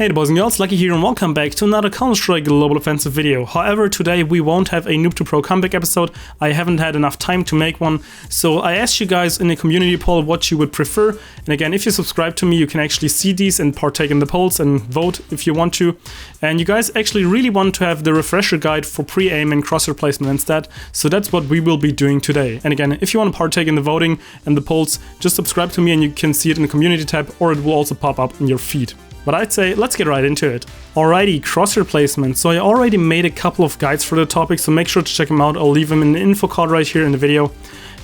Hey boys and girls, Lucky here and welcome back to another Counter-Strike Global Offensive video. However, today we won't have a Noob to Pro comeback episode. I haven't had enough time to make one, so I asked you guys in a community poll what you would prefer. And again, if you subscribe to me, you can actually see these and partake in the polls and vote if you want to. And you guys actually really want to have the refresher guide for pre-aim and crosshair placement instead, so that's what we will be doing today. And again, if you want to partake in the voting and the polls, just subscribe to me and you can see it in the community tab, or it will also pop up in your feed. But I'd say let's get right into it. Alrighty, crosshair placement. So I already made a couple of guides for the topic, so make sure to check them out. I'll leave them in the info card right here in the video.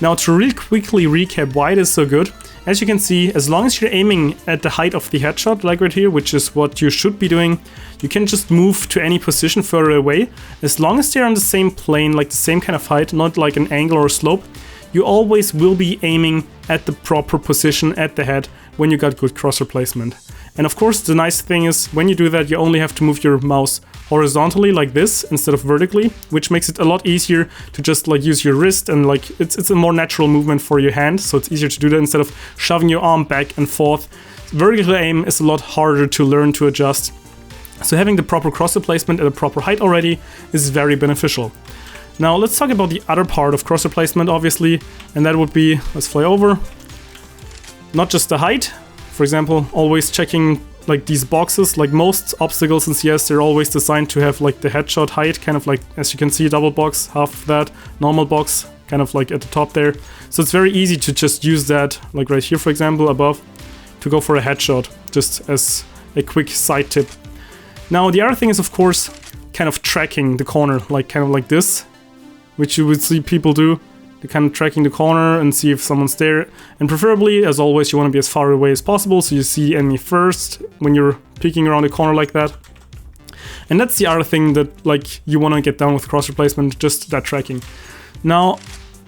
Now to really quickly recap why it is so good, as you can see, as long as you're aiming at the height of the headshot, like right here, which is what you should be doing, you can just move to any position further away. As long as they're on the same plane, like the same kind of height, not like an angle or slope, you always will be aiming at the proper position at the head when you got good crosshair placement. And of course, the nice thing is when you do that, you only have to move your mouse horizontally like this instead of vertically, which makes it a lot easier to just like use your wrist, and like it's a more natural movement for your hand, so it's easier to do that instead of shoving your arm back and forth. Vertical aim is a lot harder to learn to adjust. So having the proper crosshair placement at a proper height already is very beneficial. Now let's talk about the other part of crosshair placement, obviously, and that would be, let's fly over, not just the height. For example, always checking like these boxes, like most obstacles in CS, they're always designed to have like the headshot height, kind of like, as you can see, double box, half of that, normal box, kind of like at the top there. So it's very easy to just use that, like right here, for example, above, to go for a headshot, just as a quick side tip. Now, the other thing is, of course, kind of tracking the corner, like kind of like this, which you would see people do. They're kind of tracking the corner and see if someone's there. And preferably, as always, you want to be as far away as possible, so you see enemy first when you're peeking around the corner like that. And that's the other thing that like you want to get down with crosshair placement, just that tracking. Now,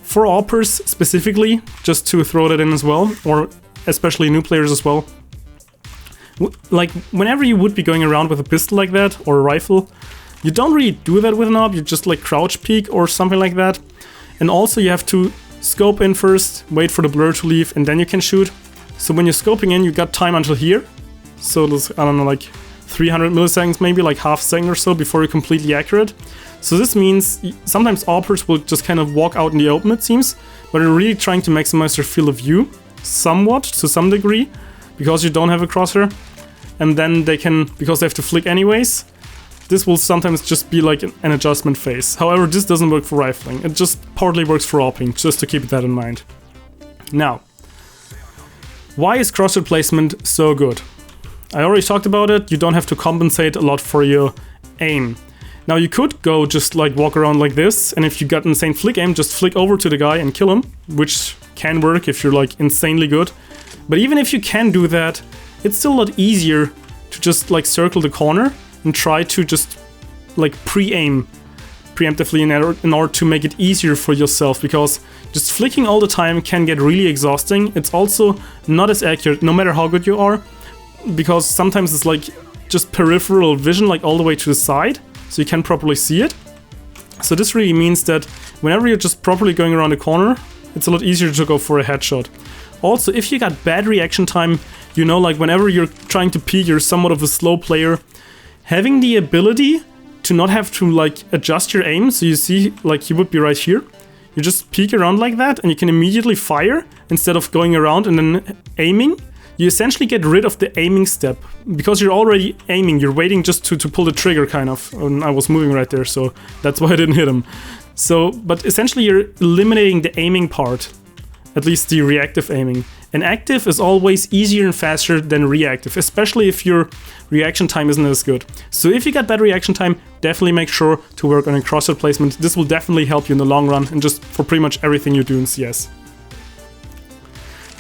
for Awpers specifically, just to throw that in as well, or especially new players as well, like whenever you would be going around with a pistol like that, or a rifle, you don't really do that with an AWP, you just like crouch peek or something like that. And also you have to scope in first, wait for the blur to leave, and then you can shoot. So when you're scoping in, you got time until here. So there's, I don't know, like 300 milliseconds, maybe like half a second or so before you're completely accurate. So this means sometimes Awpers will just kind of walk out in the open, it seems, but they're really trying to maximize their field of view somewhat, to some degree, because you don't have a crosshair. And then they can, because they have to flick anyways, this will sometimes just be like an adjustment phase. However, this doesn't work for rifling. It just partly works for AWPing, just to keep that in mind. Now, why is crosshair placement so good? I already talked about it. You don't have to compensate a lot for your aim. Now, you could go just like walk around like this, and if you got insane flick aim, just flick over to the guy and kill him, which can work if you're like insanely good. But even if you can do that, it's still a lot easier to just like circle the corner and try to just like pre-aim preemptively in order to make it easier for yourself, because just flicking all the time can get really exhausting. It's also not as accurate no matter how good you are, because sometimes it's like just peripheral vision, like all the way to the side, so you can't properly see it. So this really means that whenever you're just properly going around the corner, it's a lot easier to go for a headshot. Also, if you got bad reaction time, you know, like whenever you're trying to peek, you're somewhat of a slow player, having the ability to not have to like adjust your aim, so you see like you would be right here, you just peek around like that and you can immediately fire instead of going around and then aiming. You essentially get rid of the aiming step, because you're already aiming, you're waiting just to pull the trigger kind of. And I was moving right there, so that's why I didn't hit him. So, but essentially you're eliminating the aiming part, at least the reactive aiming. And active is always easier and faster than reactive, especially if your reaction time isn't as good. So if you got bad reaction time, definitely make sure to work on a crosshair placement. This will definitely help you in the long run and just for pretty much everything you do in CS.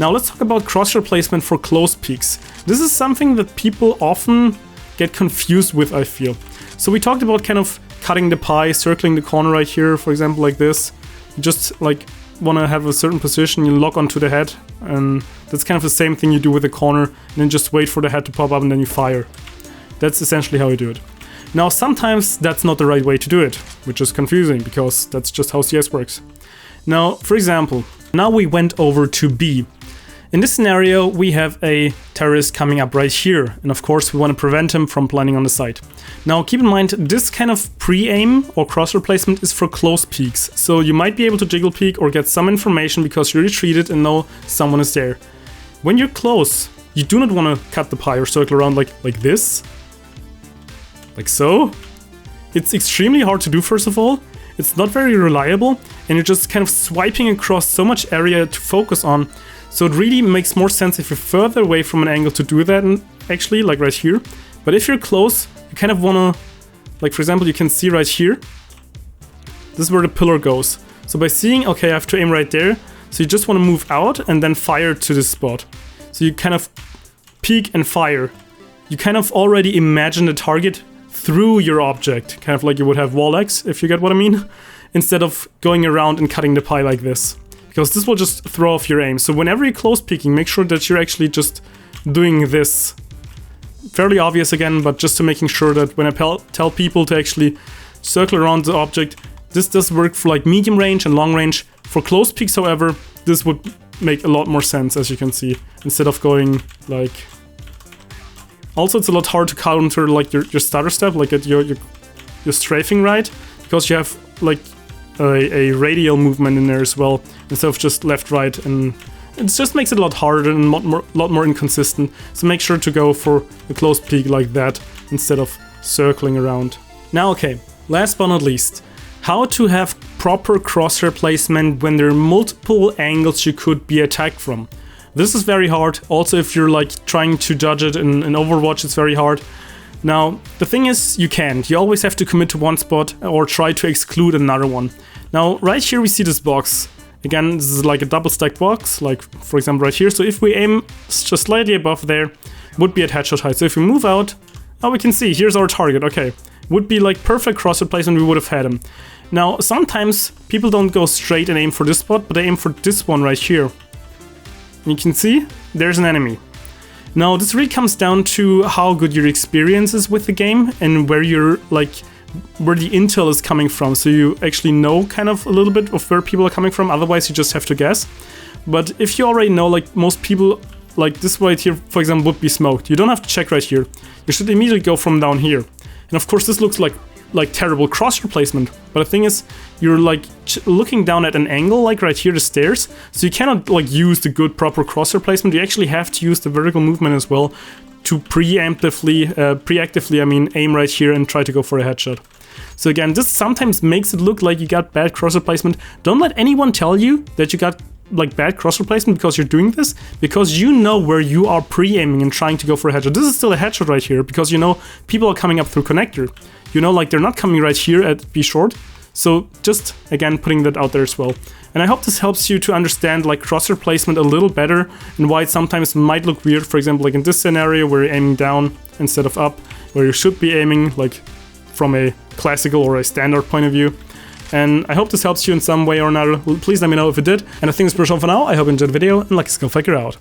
Now let's talk about crosshair placement for close peeks. This is something that people often get confused with, I feel. So we talked about kind of cutting the pie, circling the corner right here, for example, like this. You just like want to have a certain position, you lock onto the head, and that's kind of the same thing you do with the corner, and then just wait for the head to pop up and then you fire. That's essentially how you do it. Now sometimes that's not the right way to do it, which is confusing because that's just how CS works. Now, for example, now we went over to B, In this scenario, we have a terrorist coming up right here, and of course we want to prevent him from planting on the site. Now keep in mind, this kind of pre-aim or crosshair placement is for close peeks, so you might be able to jiggle peek or get some information because you retreated and know someone is there. When you're close, you do not want to cut the pie or circle around like this, like so. It's extremely hard to do, first of all. It's not very reliable, and you're just kind of swiping across so much area to focus on. So it really makes more sense if you're further away from an angle to do that, and actually, like right here. But if you're close, you kind of want to, like for example, you can see right here, this is where the pillar goes. So by seeing, okay, I have to aim right there, so you just want to move out and then fire to this spot. So you kind of peek and fire. You kind of already imagine the target through your object, kind of like you would have wall X, if you get what I mean, instead of going around and cutting the pie like this. Because this will just throw off your aim. So whenever you're close peeking, make sure that you're actually just doing this. Fairly obvious again, but just to making sure that when I tell people to actually circle around the object, this does work for like medium range and long range. For close peeks, however, this would make a lot more sense, as you can see, instead of going like... Also, it's a lot harder to counter like your stutter step, like at your strafing right, because you have like a radial movement in there as well, instead of just left, right, and it just makes it a lot harder and a lot more inconsistent. So make sure to go for a close peek like that instead of circling around. Now, okay, last but not least, how to have proper crosshair placement when there are multiple angles you could be attacked from. This is very hard. Also, if you're like trying to judge it in Overwatch, it's very hard. Now, the thing is, you can't. You always have to commit to one spot or try to exclude another one. Now, right here we see this box. Again, this is like a double stack box, like for example right here. So if we aim just slightly above there, would be at headshot height. So if we move out, oh, we can see, here's our target, okay. Would be like perfect crosshair placement, we would have had him. Now, sometimes people don't go straight and aim for this spot, but they aim for this one right here. You can see, there's an enemy. Now, this really comes down to how good your experience is with the game and where you're like, where the intel is coming from. So you actually know kind of a little bit of where people are coming from, otherwise you just have to guess. But if you already know, like most people, like this right here, for example, would be smoked. You don't have to check right here. You should immediately go from down here. And of course, this looks like terrible crosshair placement, but the thing is, you're like looking down at an angle, like right here, the stairs, so you cannot like use the good proper crosshair placement. You actually have to use the vertical movement as well to preactively, I mean, aim right here and try to go for a headshot. So again, this sometimes makes it look like you got bad crosshair placement. Don't let anyone tell you that you got like bad crosshair placement because you're doing this, because you know where you are pre-aiming and trying to go for a headshot. This is still a headshot right here, because you know people are coming up through connector. You know, like they're not coming right here at B short. So just, again, putting that out there as well. And I hope this helps you to understand like crosshair placement a little better and why it sometimes might look weird. For example, like in this scenario where you're aiming down instead of up, where you should be aiming like from a classical or a standard point of view. And I hope this helps you in some way or another. Please let me know if it did. And I think that's pretty much all for now. I hope you enjoyed the video, and luckySkillFaker out.